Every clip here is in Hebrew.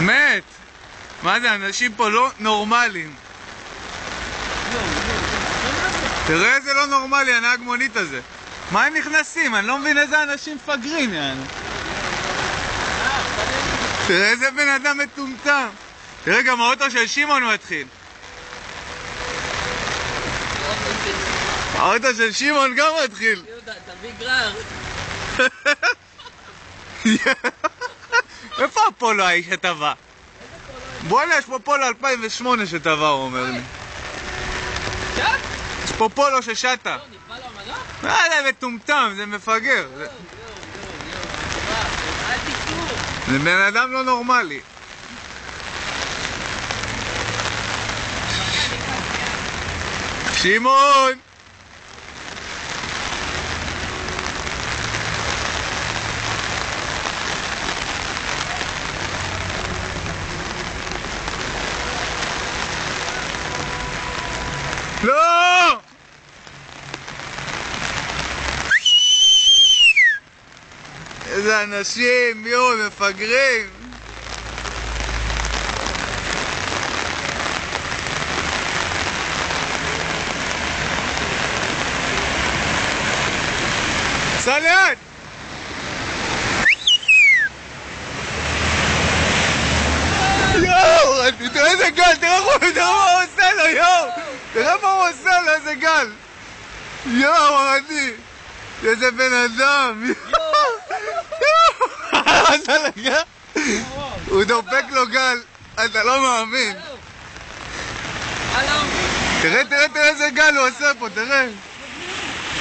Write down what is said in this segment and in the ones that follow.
מת. מה זה, אנשים פה לא נורמליים. תראה איזה לא נורמלי הנהג מונית הזה. מה הם נכנסים? אני לא מבין איזה אנשים מפגרים, יענו. תראה איזה בן אדם מטומטם. תראה, גם האוטו של שמעון מתחיל. האוטו של שמעון גם מתחיל. תביא גרר. איפה הפולו האיש שטבע? בוא'נה, יש פה פולו 2008 שטבע, הוא אומר לי. יש פה פולו ששטה. נקבע לו המנוע? זה מטומטם, זה מפגר. זה בן אדם לא נורמלי. שמעון! לא! איזה אנשים, יו, מפגרים. סליאן! יואו, תראה איזה גל, תראה מה הוא עושה לו, יואו! תראה מה הוא עושה לו, איזה גל! יואו, ערדי! איזה בן אדם! הוא דופק לו גל, אתה לא מאמין. תראה איזה גל הוא עושה פה, תראה.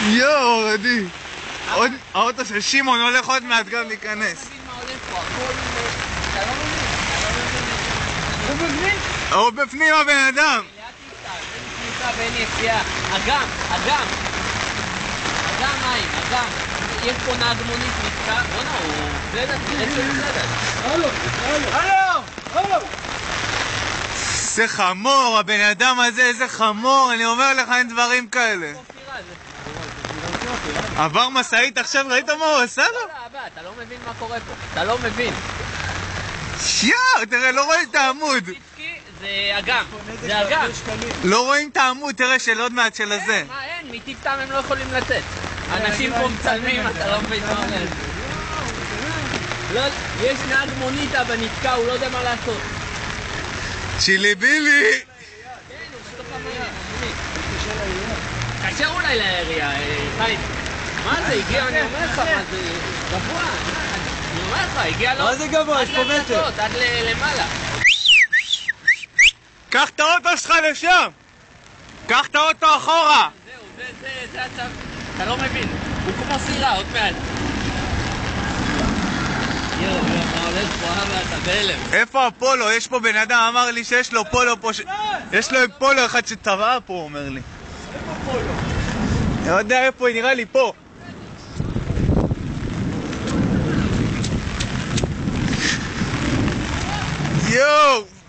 יואו, ערדי. האוטו של שמעון הולך עוד מעט גם להיכנס. הוא בפנים הבן אדם. אגם מים, אגם. יש פה נהג מונית נתקע. בוא'נה, הוא בסדר. הלו! זה חמור, הבן אדם הזה, איזה חמור, אני אומר לך, אין דברים כאלה. עבר מסעית עכשיו, ראית מה הוא עשה לו? אתה לא מבין מה קורה פה, אתה לא מבין. תראה, לא רואים את העמוד. זה אגם, זה אגם. לא רואים את העמוד, תראה, של עוד מעט של הזה. מה אין? מטיפתם הם לא יכולים לצאת. אנשים פה מצלמים, אתה לא מבין מה אומר. יש נהג מונית אבל נתקע, הוא לא יודע מה לעשות. צ'ילי בילי! כן, הוא בתוך המונית. קשר אולי לעירייה, חיים. מה זה, הגיע, אני אומר לך, מה זה גבוה. אני אומר לך, הגיע לו... מה זה גבוה? יש פה מטר. עד למעלה. קח את האוטו שלך לשם! קח את האוטו אחורה! זהו, זה הצו. אתה לא מבין, הוא כמו סירה, עוד מעט. יואו, מה הולך פה ואתה בהלם. איפה הפולו? יש פה בן אדם, אמר לי שיש לו פולו פה יש לו פולו אחד שטבע פה, הוא אומר לי. איפה פולו? אני לא יודע איפה, נראה לי פה. יואו!